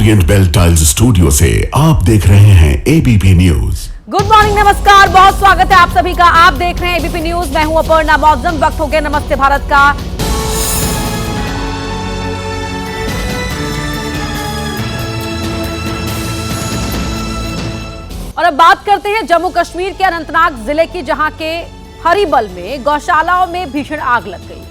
Orient bell tiles studio से आप देख रहे हैं एबीपी न्यूज। गुड मॉर्निंग, नमस्कार, बहुत स्वागत है आप सभी का। आप देख रहे हैं एबीपी न्यूज। मैं हूं अपर्णा मौजम। वक्त हो गया नमस्ते भारत का। और अब बात करते हैं जम्मू कश्मीर के अनंतनाग जिले की, जहां के हरिबल में गौशालाओं में भीषण आग लग गई।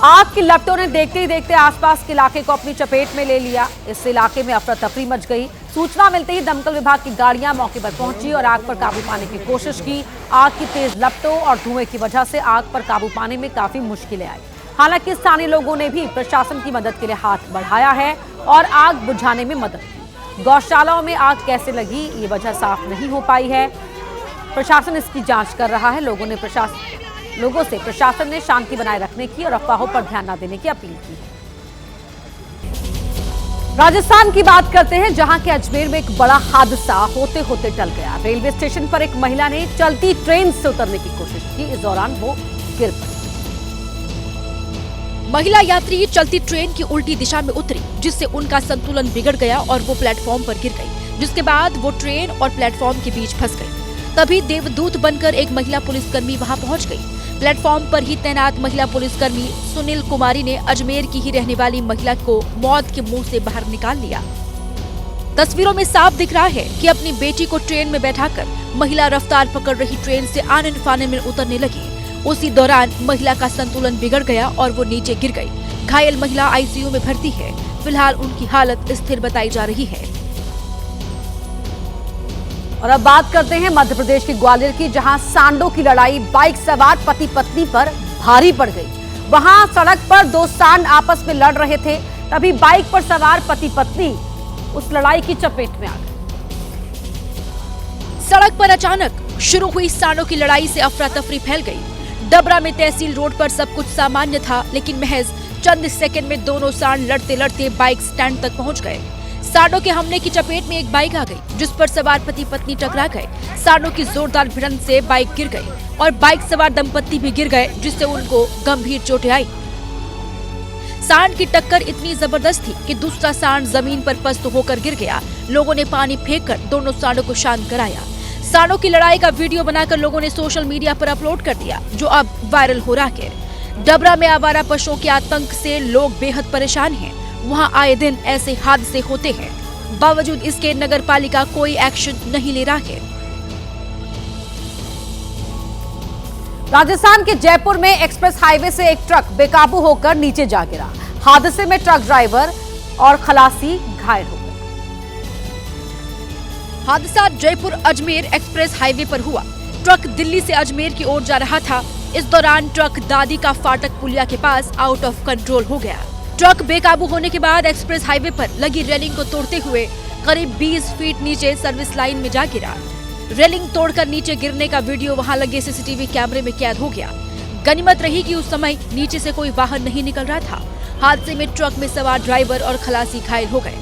आग की लपटों ने देखते ही देखते आसपास के इलाके को अपनी चपेट में ले लिया। इस इलाके में अफरा तफरी मच गई। सूचना मिलते ही दमकल विभाग की गाड़ियां मौके पर पहुंची और आग पर काबू पाने की कोशिश की। आग की तेज लपटों और धुएं की वजह से आग पर काबू पाने में काफी मुश्किलें आई। हालांकि स्थानीय लोगों ने भी प्रशासन की मदद के लिए हाथ बढ़ाया है और आग बुझाने में मदद की। गौशालाओं में आग कैसे लगी, ये वजह साफ नहीं हो पाई है। प्रशासन इसकी जांच कर रहा है। लोगों से प्रशासन ने शांति बनाए रखने की और अफवाहों पर ध्यान न देने की अपील की है। राजस्थान की बात करते हैं, जहां के अजमेर में एक बड़ा हादसा होते होते टल गया। रेलवे स्टेशन पर एक महिला ने चलती ट्रेन से उतरने की कोशिश की। इस दौरान वो गिर पड़ी। महिला यात्री चलती ट्रेन की उल्टी दिशा में उतरी, जिससे उनका संतुलन बिगड़ गया और वो प्लेटफॉर्म पर गिर गई, जिसके बाद वो ट्रेन और प्लेटफॉर्म के बीच फंस गई। तभी देवदूत बनकर एक महिला पुलिसकर्मी वहां पहुंच गई। प्लेटफॉर्म पर ही तैनात महिला पुलिसकर्मी सुनील कुमारी ने अजमेर की ही रहने वाली महिला को मौत के मुंह से बाहर निकाल लिया। तस्वीरों में साफ दिख रहा है कि अपनी बेटी को ट्रेन में बैठाकर महिला रफ्तार पकड़ रही ट्रेन से आने फाने में उतरने लगी। उसी दौरान महिला का संतुलन बिगड़ गया और वो नीचे गिर गई। घायल महिला आईसीयू में भर्ती है। फिलहाल उनकी हालत स्थिर बताई जा रही है। और अब बात करते हैं मध्य प्रदेश के ग्वालियर की, जहां सांडों की लड़ाई बाइक सवार पति पत्नी पर भारी पड़ गई। वहां सड़क पर दो सांड आपस में लड़ रहे थे, तभी बाइक पर सवार पति पत्नी उस लड़ाई की चपेट में आ गए। सड़क पर अचानक शुरू हुई सांडों की लड़ाई से अफरा तफरी फैल गई। डबरा में तहसील रोड पर सब कुछ सामान्य था, लेकिन महज चंद सेकंड में दोनों सांड लड़ते लड़ते बाइक स्टैंड तक पहुंच गए। सांडों के हमले की चपेट में एक बाइक आ गई, जिस पर सवार पति पत्नी टकरा गए। सांडों की जोरदार भिड़ंत से बाइक गिर गई और बाइक सवार दंपत्ति भी गिर गए, जिससे उनको गंभीर चोटें आई। सांड की टक्कर इतनी जबरदस्त थी कि दूसरा सांड जमीन पर पस्त होकर गिर गया। लोगों ने पानी फेंककर दोनों सांडों को शांत कराया। सांडों की लड़ाई का वीडियो बनाकर लोगों ने सोशल मीडिया पर अपलोड कर दिया, जो अब वायरल हो रहा है। डबरा में आवारा पशुओं के आतंक से लोग बेहद परेशान हैं। वहां आए दिन ऐसे हादसे होते हैं, बावजूद इसके नगर पालिका कोई एक्शन नहीं ले रहा है। राजस्थान के जयपुर में एक्सप्रेस हाईवे से एक ट्रक बेकाबू होकर नीचे जा गिरा। हादसे में ट्रक ड्राइवर और खलासी घायल हो गए। हादसा जयपुर अजमेर एक्सप्रेस हाईवे पर हुआ। ट्रक दिल्ली से अजमेर की ओर जा रहा था। इस दौरान ट्रक दादी का फाटक पुलिया के पास आउट ऑफ कंट्रोल हो गया। ट्रक बेकाबू होने के बाद एक्सप्रेस हाईवे पर लगी रेलिंग को तोड़ते हुए करीब 20 फीट नीचे सर्विस लाइन में जा गिरा। रेलिंग तोड़कर नीचे गिरने का वीडियो वहां लगे सीसीटीवी कैमरे में कैद हो गया। गनीमत रही कि उस समय नीचे से कोई वाहन नहीं निकल रहा था। हादसे में ट्रक में सवार ड्राइवर और खलासी घायल हो गए।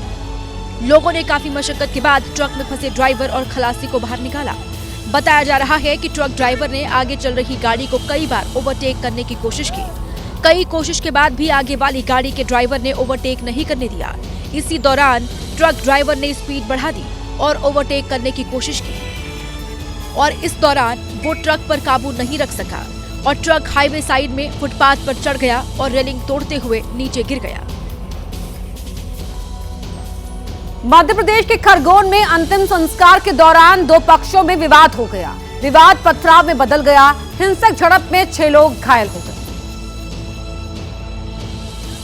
लोगों ने काफी मशक्कत के बाद ट्रक में फंसे ड्राइवर और खलासी को बाहर निकाला। बताया जा रहा है कि ट्रक ड्राइवर ने आगे चल रही गाड़ी को कई बार ओवरटेक करने की कोशिश की। कई कोशिश के बाद भी आगे वाली गाड़ी के ड्राइवर ने ओवरटेक नहीं करने दिया। इसी दौरान ट्रक ड्राइवर ने स्पीड बढ़ा दी और ओवरटेक करने की कोशिश की, और इस दौरान वो ट्रक पर काबू नहीं रख सका और ट्रक हाईवे साइड में फुटपाथ पर चढ़ गया और रेलिंग तोड़ते हुए नीचे गिर गया। मध्य प्रदेश के खरगोन में अंतिम संस्कार के दौरान दो पक्षों में विवाद हो गया। विवाद पथराव में बदल गया। हिंसक झड़प में 6 लोग घायल हो गए।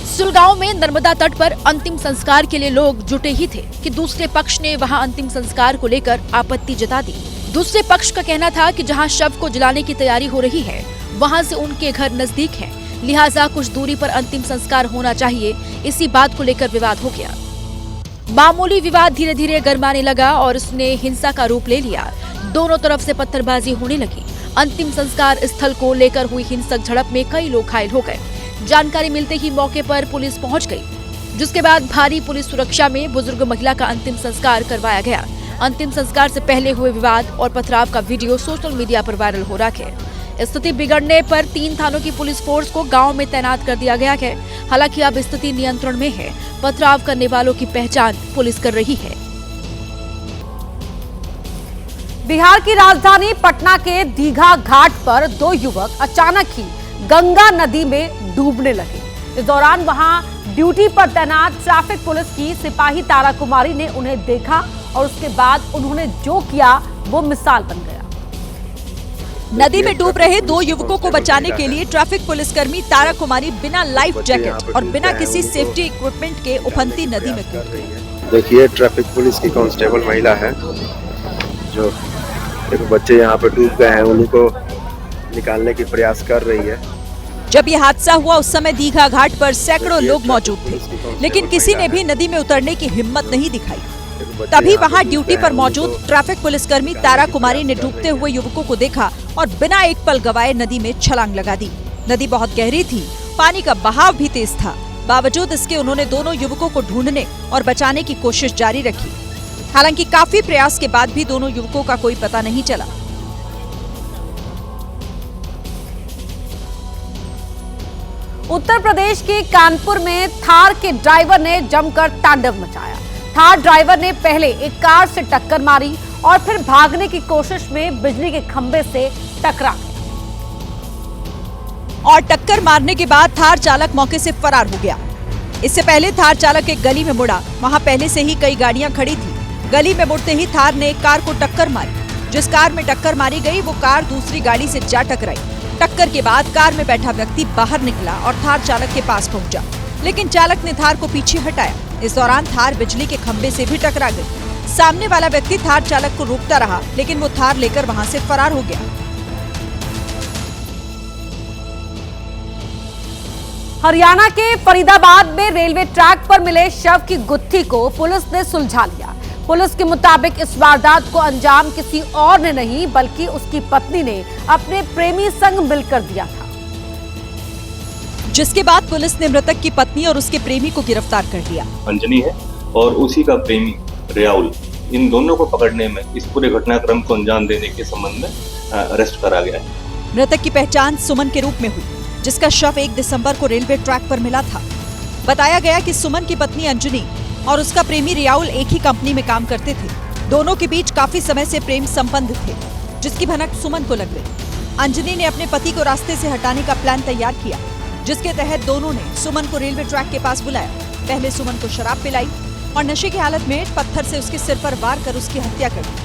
सुलगांव में नर्मदा तट पर अंतिम संस्कार के लिए लोग जुटे ही थे कि दूसरे पक्ष ने वहां अंतिम संस्कार को लेकर आपत्ति जता दी। दूसरे पक्ष का कहना था कि जहां शव को जलाने की तैयारी हो रही है, वहां से उनके घर नजदीक है, लिहाजा कुछ दूरी पर अंतिम संस्कार होना चाहिए। इसी बात को लेकर विवाद हो गया। मामूली विवाद धीरे धीरे गरमाने लगा और उसने हिंसा का रूप ले लिया। दोनों तरफ से पत्थरबाजी होने लगी। अंतिम संस्कार स्थल को लेकर हुई हिंसक झड़प में कई लोग घायल हो गए। जानकारी मिलते ही मौके पर पुलिस पहुंच गई, जिसके बाद भारी पुलिस सुरक्षा में बुजुर्ग महिला का अंतिम संस्कार करवाया गया। अंतिम संस्कार से पहले हुए विवाद और पथराव का वीडियो सोशल मीडिया पर वायरल हो रहा है। स्थिति बिगड़ने पर 3 थानों की पुलिस फोर्स को गांव में तैनात कर दिया गया है। हालांकि अब स्थिति नियंत्रण में है। पथराव करने वालों की पहचान पुलिस कर रही है। बिहार की राजधानी पटना के दीघा घाट पर 2 युवक अचानक ही गंगा नदी में डूबने लगे। इस दौरान वहां ड्यूटी पर तैनात ट्रैफिक पुलिस की सिपाही तारा कुमारी ने उन्हें देखा और उसके बाद उन्होंने जो किया वो मिसाल बन गया। नदी में डूब रहे 2 युवकों को बचाने के लिए ट्रैफिक पुलिसकर्मी तारा कुमारी बिना लाइफ जैकेट और बिना किसी सेफ्टी इक्विपमेंट के उफनती नदी में कूद गई। देखिए, ट्रैफिक पुलिस की कांस्टेबल महिला है जो एक बच्चे यहाँ पे डूब गए हैं, उन्हीं को निकालने की प्रयास कर रही है। जब ये हादसा हुआ उस समय दीघा घाट पर सैकड़ों लोग मौजूद थे, लेकिन किसी ने भी नदी में उतरने की हिम्मत नहीं दिखाई। तभी वहां ड्यूटी पर मौजूद ट्रैफिक पुलिसकर्मी तारा कुमारी ने डूबते हुए युवकों को देखा और बिना एक पल गवाए नदी में छलांग लगा दी। नदी बहुत गहरी थी, पानी का बहाव भी तेज था। बावजूद इसके उन्होंने दोनों युवकों को ढूंढने और बचाने की कोशिश जारी रखी। हालांकि काफी प्रयास के बाद भी दोनों युवकों का कोई पता नहीं चला। उत्तर प्रदेश के कानपुर में थार के ड्राइवर ने जमकर तांडव मचाया। थार ड्राइवर ने पहले एक कार से टक्कर मारी और फिर भागने की कोशिश में बिजली के खंभे से टकरा गया। और टक्कर मारने के बाद थार चालक मौके से फरार हो गया। इससे पहले थार चालक एक गली में मुड़ा। वहां पहले से ही कई गाड़ियां खड़ी थी। गली में मुड़ते ही थार ने एक कार को टक्कर मारी। जिस कार में टक्कर मारी गई वो कार दूसरी गाड़ी से जा टकराई। टक्कर के बाद कार में बैठा व्यक्ति बाहर निकला और थार चालक के पास पहुंचा, लेकिन चालक ने थार को पीछे हटाया। इस दौरान थार बिजली के खंभे से भी टकरा गई। सामने वाला व्यक्ति थार चालक को रोकता रहा, लेकिन वो थार लेकर वहां से फरार हो गया। हरियाणा के फरीदाबाद में रेलवे ट्रैक पर मिले शव की गुत्थी को पुलिस ने सुलझा लिया। पुलिस के मुताबिक इस वारदात को अंजाम किसी और ने नहीं बल्कि उसकी पत्नी ने अपने प्रेमी संग मिलकर दिया था, जिसके बाद पुलिस ने मृतक की पत्नी और उसके प्रेमी को गिरफ्तार कर लिया। अंजनी है और उसी का प्रेमी रियाउल, इन दोनों को पकड़ने में इस पूरे घटनाक्रम को अंजाम देने के संबंध में अरेस्ट करा गया है। मृतक की पहचान सुमन के रूप में हुई, जिसका शव 1 दिसंबर को रेलवे ट्रैक पर मिला था। बताया गया कि सुमन की पत्नी अंजनी और उसका प्रेमी रियाउल एक ही कंपनी में काम करते थे। दोनों के बीच काफी समय से प्रेम संबंध थे, जिसकी भनक सुमन को लग गई। अंजनी ने अपने पति को रास्ते से हटाने का प्लान तैयार किया, जिसके तहत दोनों ने सुमन को रेलवे ट्रैक के पास बुलाया। पहले सुमन को शराब पिलाई और नशे की हालत में पत्थर से उसके सिर पर वार कर उसकी हत्या कर दी।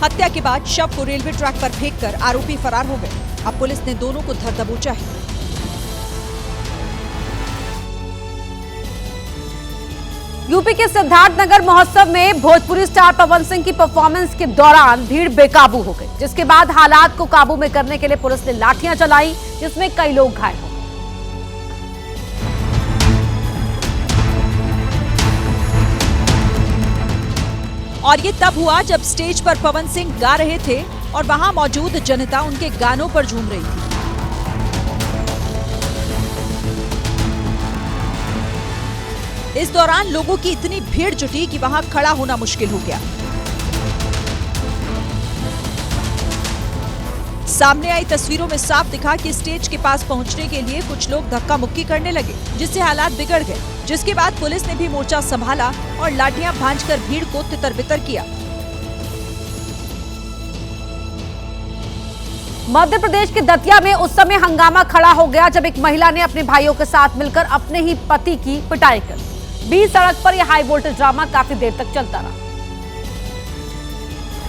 हत्या के बाद शव को रेलवे ट्रैक पर फेंककर आरोपी फरार हो गए। अब पुलिस ने दोनों को धर दबोचा है। यूपी के सिद्धार्थनगर महोत्सव में भोजपुरी स्टार पवन सिंह की परफॉर्मेंस के दौरान भीड़ बेकाबू हो गई, जिसके बाद हालात को काबू में करने के लिए पुलिस ने लाठियां चलाई, जिसमें कई लोग घायल हो गए। और ये तब हुआ जब स्टेज पर पवन सिंह गा रहे थे और वहां मौजूद जनता उनके गानों पर झूम रही थी। इस दौरान लोगों की इतनी भीड़ जुटी कि वहां खड़ा होना मुश्किल हो गया। सामने आई तस्वीरों में साफ दिखा कि स्टेज के पास पहुंचने के लिए कुछ लोग धक्का मुक्की करने लगे, जिससे हालात बिगड़ गए। जिसके बाद पुलिस ने भी मोर्चा संभाला और लाठियां भांजकर भीड़ को तितर-बितर किया। मध्य प्रदेश के दतिया में उस समय हंगामा खड़ा हो गया जब एक महिला ने अपने भाइयों के साथ मिलकर अपने ही पति की पिटाई कर दी। बीच सड़क पर यह हाई वोल्टेज ड्रामा काफी देर तक चलता रहा।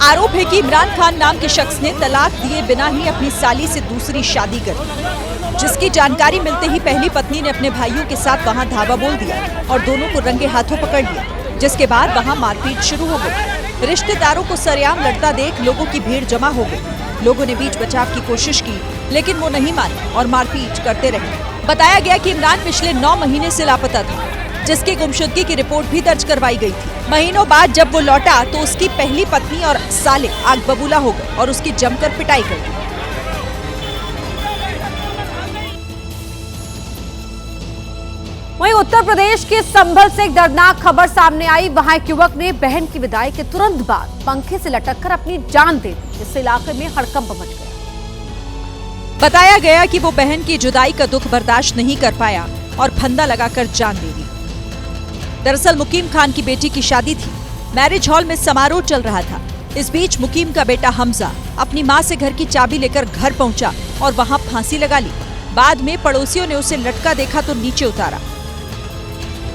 आरोप है कि इमरान खान नाम के शख्स ने तलाक दिए बिना ही अपनी साली से दूसरी शादी कर दी, जिसकी जानकारी मिलते ही पहली पत्नी ने अपने भाइयों के साथ वहां धावा बोल दिया और दोनों को रंगे हाथों पकड़ लिया, जिसके बाद वहां मारपीट शुरू हो गई। रिश्तेदारों को सरेआम लड़ता देख लोगों की भीड़ जमा हो गई। लोगों ने बीच बचाव की कोशिश की, लेकिन वो नहीं माने और मारपीट करते रहे। बताया गया कि इमरान पिछले 9 महीने से लापता था, जिसकी गुमशुदगी की रिपोर्ट भी दर्ज करवाई गई थी। महीनों बाद जब वो लौटा तो उसकी पहली पत्नी और साले आग बबूला हो गए और उसकी जमकर पिटाई कर दी। वहीं उत्तर प्रदेश के संभल से एक दर्दनाक खबर सामने आई। वहां एक युवक ने बहन की विदाई के तुरंत बाद पंखे से लटककर अपनी जान दे दी, जिससे इलाके में हड़कंप मच गया। बताया गया कि वो बहन की जुदाई का दुख बर्दाश्त नहीं कर पाया और फंदा लगाकर जान दे दी। दरअसल मुकीम खान की बेटी की शादी थी। मैरिज हॉल में समारोह चल रहा था। इस बीच मुकीम का बेटा हमजा अपनी मां से घर की चाबी लेकर घर पहुंचा और वहां फांसी लगा ली। बाद में पड़ोसियों ने उसे लटका देखा तो नीचे उतारा।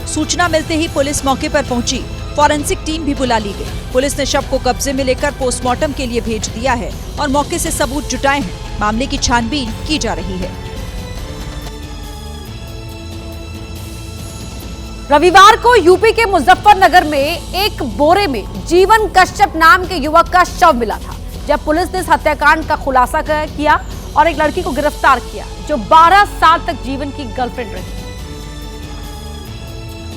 सूचना मिलते ही पुलिस मौके पर पहुंची। फॉरेंसिक टीम भी बुला ली गई। पुलिस ने शव को कब्जे में लेकर पोस्टमार्टम के लिए भेज दिया है और मौके से सबूत जुटाए हैं। मामले की छानबीन की जा रही है। रविवार को यूपी के मुजफ्फरनगर में एक बोरे में जीवन कश्यप नाम के युवक का शव मिला था। जब पुलिस ने इस हत्याकांड का खुलासा किया और एक लड़की को गिरफ्तार किया जो 12 साल तक जीवन की गर्लफ्रेंड रही।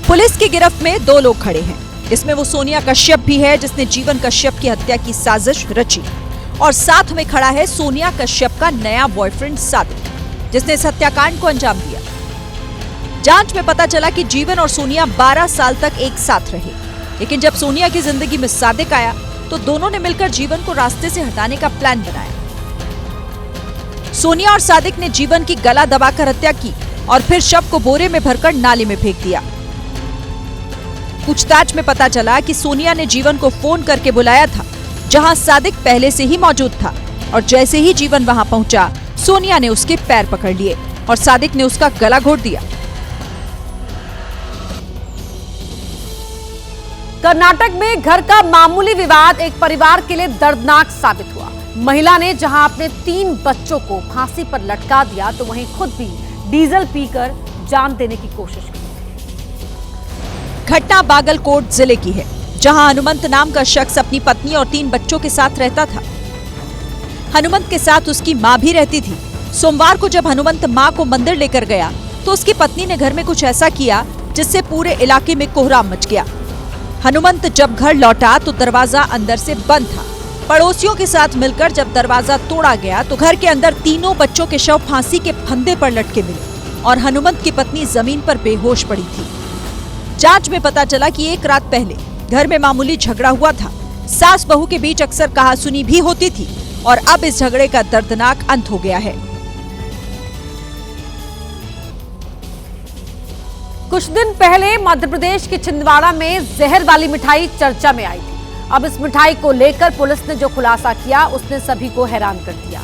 पुलिस की गिरफ्त में 2 लोग खड़े हैं। इसमें वो सोनिया कश्यप भी है जिसने जीवन कश्यप की हत्या की साजिश रची, और साथ में खड़ा है सोनिया कश्यप का नया बॉयफ्रेंड सादिक, जिसने इस हत्याकांड को अंजाम दिया। जांच में पता चला कि जीवन और सोनिया 12 साल तक एक साथ रहे, लेकिन जब सोनिया की जिंदगी में सादिक आया तो दोनों ने मिलकर जीवन को रास्ते से हटाने का प्लान बनाया। सोनिया और सादिक ने जीवन की गला दबाकर हत्या की और फिर शव को बोरे में भरकर नाले में फेंक दिया। पूछताछ में पता चला कि सोनिया ने जीवन को फोन करके बुलाया था, जहां सादिक पहले से ही मौजूद था, और जैसे ही जीवन वहां पहुंचा, सोनिया ने उसके पैर पकड़ लिए और सादिक ने उसका गला घोट दिया। कर्नाटक में घर का मामूली विवाद एक परिवार के लिए दर्दनाक साबित हुआ। महिला ने जहां अपने 3 बच्चों को फांसी पर लटका दिया तो वहीं खुद भी डीजल पीकर जान देने की कोशिश की। घटना बागलकोट जिले की है, जहां हनुमंत नाम का शख्स अपनी पत्नी और 3 बच्चों के साथ रहता था। हनुमंत के साथ उसकी मां भी रहती थी। सोमवार को जब हनुमंत मां को मंदिर लेकर गया तो उसकी पत्नी ने घर में कुछ ऐसा किया जिससे पूरे इलाके में कोहराम मच गया। हनुमंत जब घर लौटा तो दरवाजा अंदर से बंद था। पड़ोसियों के साथ मिलकर जब दरवाजा तोड़ा गया तो घर के अंदर 3 बच्चों के शव फांसी के फंदे पर लटके मिले और हनुमंत की पत्नी जमीन पर बेहोश पड़ी थी। जांच में पता चला कि एक रात पहले घर में मामूली झगड़ा हुआ था। सास बहू के बीच अक्सर कहासुनी भी होती थी और अब इस झगड़े का दर्दनाक अंत हो गया है। कुछ दिन पहले मध्य प्रदेश के छिंदवाड़ा में जहर वाली मिठाई चर्चा में आई थी। अब इस मिठाई को लेकर पुलिस ने जो खुलासा किया उसने सभी को हैरान कर दिया।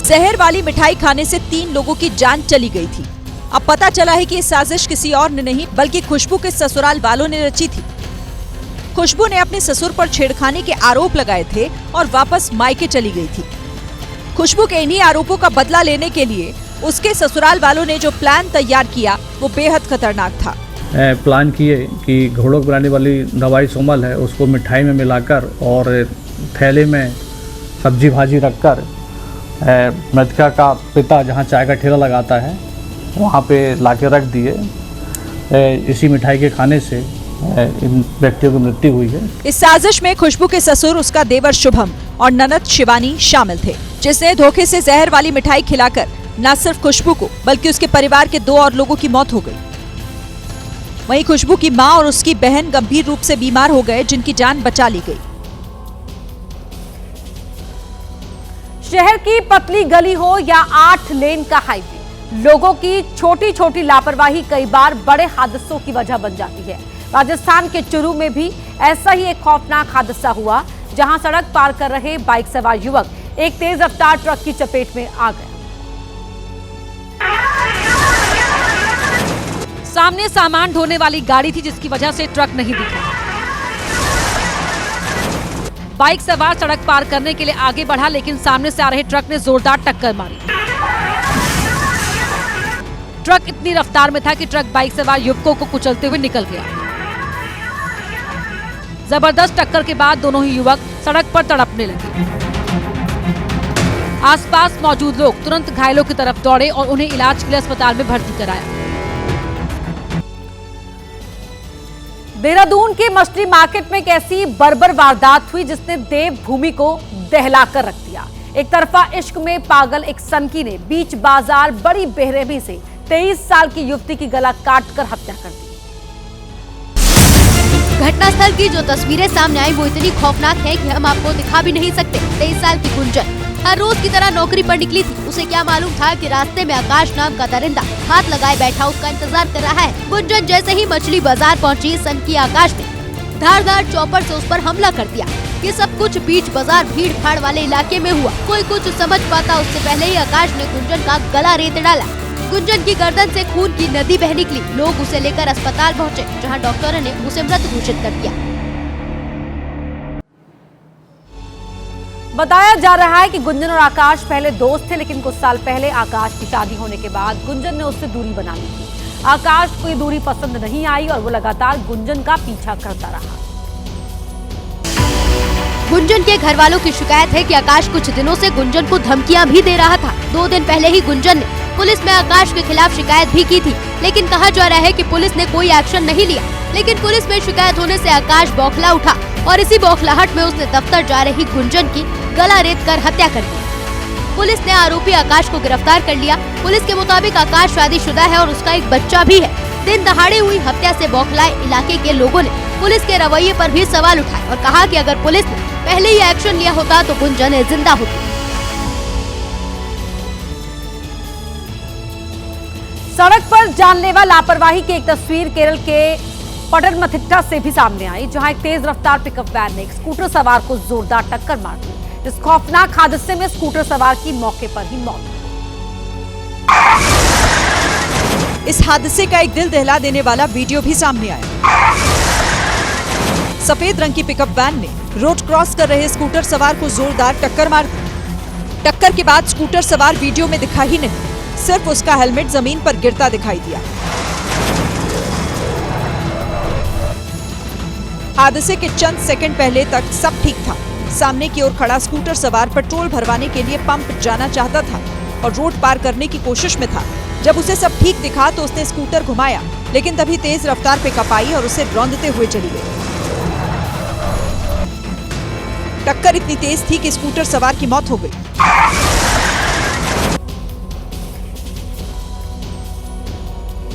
जहर वाली मिठाई खाने से 3 लोगों की जान चली गई थी। अब पता चला है कि ये साजिश किसी और ने नहीं बल्कि खुशबू के ससुराल वालों ने रची थी। खुशबू ने अपने ससुर पर छेड़खानी के आरोप लगाए थे और वापस मायके चली गई थी। खुशबू के इन्हीं आरोपों का बदला लेने के लिए उसके ससुराल वालों ने जो प्लान तैयार किया वो बेहद खतरनाक था। प्लान किए कि घोड़ों को बनाने वाली दवाई सोमल है उसको मिठाई में मिलाकर और थैले में सब्जी भाजी रखकर मृतका का पिता जहां चाय का ठेला लगाता है वहां पे लाके रख दिए। इसी मिठाई के खाने से इन व्यक्तियों की मृत्यु हुई है। इस साजिश में खुशबू के ससुर, उसका देवर शुभम और ननद शिवानी शामिल थे, जिसने धोखे से जहर वाली मिठाई खिलाकर न सिर्फ खुशबू को बल्कि उसके परिवार के 2 और लोगों की मौत हो गई। वहीं खुशबू की मां और उसकी बहन गंभीर रूप से बीमार हो गए, जिनकी जान बचा ली गई। शहर की पतली गली हो या 8 लेन का हाईवे, लोगों की छोटी छोटी लापरवाही कई बार बड़े हादसों की वजह बन जाती है। राजस्थान के चुरू में भी ऐसा ही एक खौफनाक हादसा हुआ, जहां सड़क पार कर रहे बाइक सवार युवक एक तेज रफ्तार ट्रक की चपेट में आ गया। सामने सामान ढोने वाली गाड़ी थी जिसकी वजह से ट्रक नहीं दिखा। बाइक सवार सड़क पार करने के लिए आगे बढ़ा, लेकिन सामने से आ रहे ट्रक ने जोरदार टक्कर मारी। ट्रक इतनी रफ्तार में था कि ट्रक बाइक सवार युवकों को कुचलते हुए निकल गया। जबरदस्त टक्कर के बाद दोनों ही युवक सड़क पर तड़पने लगे। आसपास मौजूद लोग तुरंत घायलों की तरफ दौड़े और उन्हें इलाज के लिए अस्पताल में भर्ती कराया। देहरादून के मछली मार्केट में एक ऐसी बर्बर वारदात हुई जिसने देवभूमि को दहलाकर रख दिया। एक तरफा इश्क में पागल एक सनकी ने बीच बाजार बड़ी बेरहमी से 23 साल की युवती की गला काटकर हत्या कर दी। घटनास्थल की जो तस्वीरें सामने आई वो इतनी खौफनाक है कि हम आपको दिखा भी नहीं सकते। 23 साल की गुंजन हर रोज की तरह नौकरी पर निकली थी। उसे क्या मालूम था कि रास्ते में आकाश नाम का दरिंदा हाथ लगाए बैठा उसका इंतजार कर रहा है। गुंजन जैसे ही मछली बाजार पहुंची, सनकी आकाश ने धारदार चॉपर से उस पर हमला कर दिया। ये सब कुछ बीच बाजार भीड़ भाड़ वाले इलाके में हुआ। कोई कुछ समझ पाता उससे पहले ही आकाश ने गुंजन का गला रेत डाला। गुंजन की गर्दन से खून की नदी बह निकली। लोग उसे लेकर अस्पताल पहुंचे, जहां डॉक्टरों ने उसे मृत घोषित कर दिया। बताया जा रहा है कि गुंजन और आकाश पहले दोस्त थे, लेकिन कुछ साल पहले आकाश की शादी होने के बाद गुंजन ने उससे दूरी बना ली थी। आकाश को ये दूरी पसंद नहीं आई और वो लगातार गुंजन का पीछा करता रहा। गुंजन के घर वालों की शिकायत है कि आकाश कुछ दिनों से गुंजन को धमकियां भी दे रहा था। 2 दिन पहले ही गुंजन ने पुलिस में आकाश के खिलाफ शिकायत भी की थी, लेकिन कहा जा रहा है कि पुलिस ने कोई एक्शन नहीं लिया। लेकिन पुलिस में शिकायत होने से आकाश बौखला उठा और इसी बौखलाहट में उसने दफ्तर जा रही गुंजन की गला रेत कर हत्या कर दी। पुलिस ने आरोपी आकाश को गिरफ्तार कर लिया। पुलिस के मुताबिक आकाश शादीशुदा है और उसका एक बच्चा भी है। दिन दहाड़े हुई हत्या से बौखलाए इलाके के लोगों ने पुलिस के रवैये पर भी सवाल उठाए और कहा कि अगर पुलिस ने पहले ही एक्शन लिया होता तो गुंजन जिंदा होती। सड़क पर जानलेवा लापरवाही की एक तस्वीर केरल के पटनमथिट्टा से भी सामने आई, जहां एक तेज रफ्तार पिकअप वैन ने एक स्कूटर सवार को जोरदार टक्कर मार दी। इस खौफनाक हादसे में स्कूटर सवार की मौके पर ही मौत हो गई। इस हादसे का एक दिल दहला देने वाला वीडियो भी सामने आया। सफेद रंग की पिकअप वैन ने रोड क्रॉस कर रहे स्कूटर सवार को जोरदार टक्कर मार दी। टक्कर के बाद स्कूटर सवार वीडियो में दिखा ही नहीं, सिर्फ उसका हेलमेट जमीन पर गिरता दिखाई दिया। हादसे के चंद सेकंड पहले तक सब ठीक था। सामने की ओर खड़ा स्कूटर सवार पेट्रोल भरवाने के लिए पंप जाना चाहता था और रोड पार करने की कोशिश में था। जब उसे सब ठीक दिखा तो उसने स्कूटर घुमाया, लेकिन तभी तेज रफ्तार पिकअप आई और उसे रौंदते हुए चली गई। टक्कर इतनी तेज थी कि स्कूटर सवार की मौत हो गई।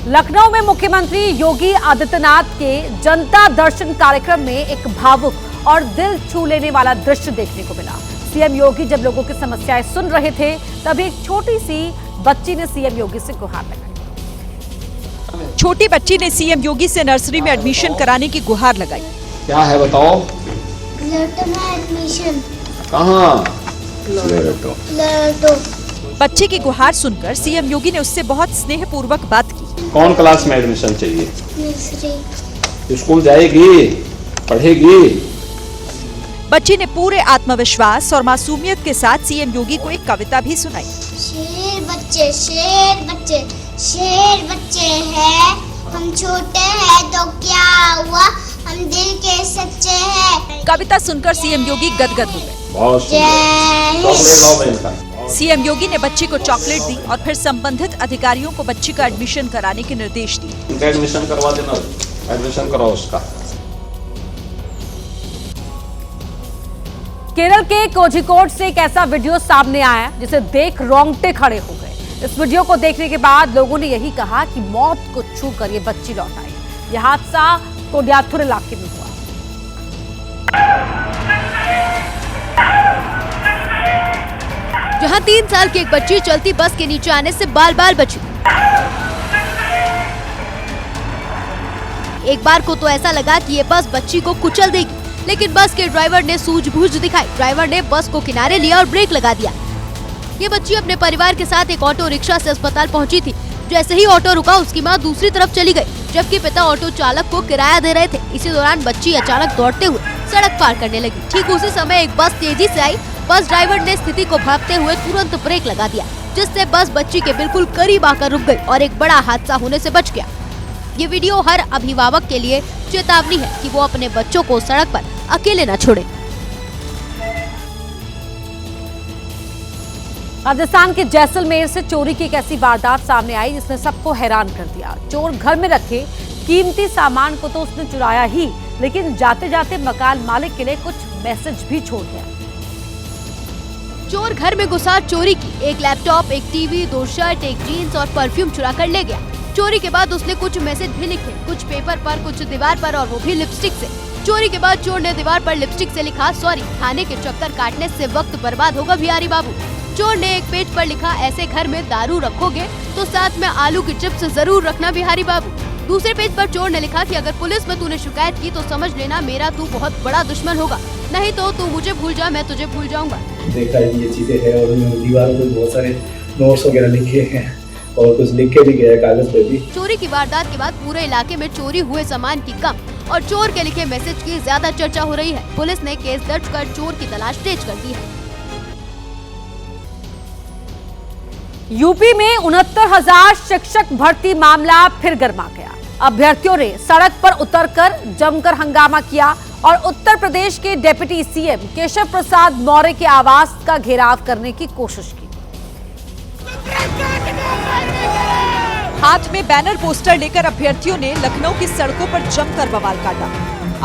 लखनऊ में मुख्यमंत्री योगी आदित्यनाथ के जनता दर्शन कार्यक्रम में एक भावुक और दिल छू लेने वाला दृश्य देखने को मिला। सीएम योगी जब लोगों की समस्याएं सुन रहे थे, तभी एक छोटी सी बच्ची ने सीएम योगी से गुहार लगाई। छोटी बच्ची ने सीएम योगी से नर्सरी में एडमिशन कराने की गुहार लगाई। क्या है बताओ? एडमिशन कहाँ? बच्चे की गुहार सुनकर सीएम योगी ने उससे बहुत स्नेहपूर्वक बात की। कौन क्लास में एडमिशन चाहिए? नर्सरी। स्कूल जाएगी, पढ़ेगी? बच्ची ने पूरे आत्मविश्वास और मासूमियत के साथ सीएम योगी को एक कविता भी सुनाई। शेर बच्चे शेर बच्चे शेर बच्चे हैं, हम छोटे हैं तो क्या हुआ, हम दिल के सच्चे हैं। कविता सुनकर सीएम योगी गदगद हो गए। बहुत सुंदर। चॉकलेट लाओ बेटा। सीएम योगी ने बच्ची को चॉकलेट दी और फिर संबंधित अधिकारियों को बच्ची का एडमिशन कराने के निर्देश दिए। उनका एडमिशन करवा देना, एडमिशन कराओ उसका। केरल के कोझिकोड से एक ऐसा वीडियो सामने आया जिसे देख रोंगटे खड़े हो गए। इस वीडियो को देखने के बाद लोगों ने यही कहा कि मौत को छूकर ये बच्ची लौट आई। यह हादसा कोडियाथुर इलाके में हुआ। जहां 3 साल की एक बच्ची चलती बस के नीचे आने से बाल बाल बची। एक बार को तो ऐसा लगा कि ये बस बच्ची को कुचल देगी, लेकिन बस के ड्राइवर ने सूझबूझ दिखाई। ड्राइवर ने बस को किनारे लिया और ब्रेक लगा दिया। ये बच्ची अपने परिवार के साथ एक ऑटो रिक्शा से अस्पताल पहुंची थी। जैसे ही ऑटो रुका, उसकी मां दूसरी तरफ चली गई, जबकि पिता ऑटो चालक को किराया दे रहे थे। इसी दौरान बच्ची अचानक दौड़ते हुए सड़क पार करने लगी। ठीक उसी समय एक बस तेजी से आई। बस ड्राइवर ने स्थिति को भांपते हुए तुरंत ब्रेक लगा दिया, जिससे बस बच्ची के बिल्कुल करीब आकर रुक गई और एक बड़ा हादसा होने से बच गया। ये वीडियो हर अभिभावक के लिए चेतावनी है कि वो अपने बच्चों को सड़क पर अकेले न छोड़े। राजस्थान के जैसलमेर से चोरी की एक ऐसी वारदात सामने आई जिसने सबको हैरान कर दिया। चोर घर में रखे कीमती सामान को तो उसने चुराया ही, लेकिन जाते जाते मकान मालिक के लिए कुछ मैसेज भी छोड़ गया। चोर घर में घुसा, चोरी की। एक लैपटॉप, एक टीवी, 2 शर्ट, एक जीन्स और परफ्यूम चुरा कर ले गया। चोरी के बाद उसने कुछ मैसेज भी लिखे, कुछ पेपर पर, कुछ दीवार पर, और वो भी लिपस्टिक से। चोरी के बाद चोर ने दीवार पर लिपस्टिक से लिखा सॉरी, थाने के चक्कर काटने से वक्त बर्बाद होगा बिहारी बाबू। चोर ने एक पेज पर लिखा ऐसे घर में दारू रखोगे तो साथ में आलू की चिप्स जरूर रखना बिहारी बाबू। दूसरे पेज पर चोर ने लिखा कि अगर पुलिस में तूने शिकायत की तो समझ लेना मेरा तू बहुत बड़ा दुश्मन होगा, नहीं तो तू मुझे भूल जा, मैं तुझे भूल जाऊंगा। देखा ये चीजें है और दीवारों पे बहुत सारे नोट्स वगैरह लिखे हैं और कुछ लिख के भी गया कागज पे भी। चोरी की वारदात के बाद पूरे इलाके में चोरी हुए सामान की कम और चोर के लिखे मैसेज की ज्यादा चर्चा हो रही है। पुलिस ने केस दर्ज कर चोर की तलाश तेज कर दी है। यूपी में 69,000 शिक्षक भर्ती मामला फिर गर्मा गया। अभ्यर्थियों ने सड़क पर उतरकर जमकर हंगामा किया और उत्तर प्रदेश के डिप्टी सीएम केशव प्रसाद मौर्य के आवास का घेराव करने की कोशिश की। हाथ में बैनर पोस्टर लेकर अभ्यर्थियों ने लखनऊ की सड़कों पर जमकर बवाल काटा।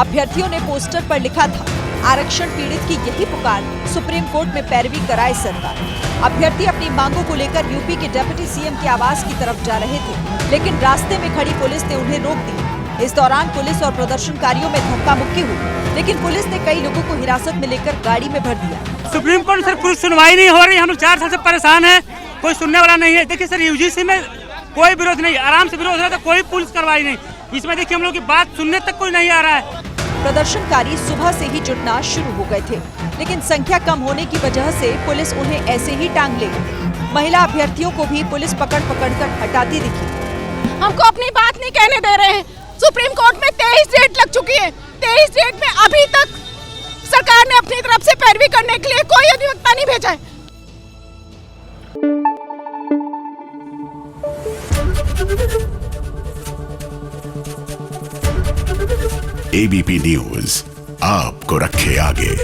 अभ्यर्थियों ने पोस्टर पर लिखा था आरक्षण पीड़ित की यही पुकार, सुप्रीम कोर्ट में पैरवी कराए सरकार। अभ्यर्थी अपनी मांगों को लेकर यूपी के डिप्टी सीएम के आवास की तरफ जा रहे थे, लेकिन रास्ते में खड़ी पुलिस ने उन्हें रोक दिया। इस दौरान पुलिस और प्रदर्शनकारियों में धक्का मुक्की हुई, लेकिन पुलिस ने कई लोगों को हिरासत में लेकर गाड़ी में भर दिया। सुप्रीम कोर्ट सर कुछ सुनवाई नहीं हो रही, हम लोग 4 साल से परेशान हैं, कोई सुनने वाला नहीं है। देखिए सर यूजीसी में कोई विरोध नहीं, आराम से विरोध हो रहा था, कोई पुलिस कार्रवाई नहीं। इसमें देखिए हम लोग की बात सुनने तक कोई नहीं आ रहा है। प्रदर्शनकारी सुबह से ही जुटना शुरू हो गए थे, लेकिन संख्या कम होने की वजह से पुलिस उन्हें ऐसे ही टांग ले गई। महिला अभ्यर्थियों को भी पुलिस पकड़ कर हटाती दिखी। हमको अपनी बात नहीं कहने दे रहे हैं। सुप्रीम कोर्ट में 23 डेट लग चुकी है, 23 डेट में अभी तक सरकार ने अपनी तरफ से पैरवी करने के लिए कोई अधिवक्ता नहीं भेजा है। एबीपी न्यूज आपको रखे आगे।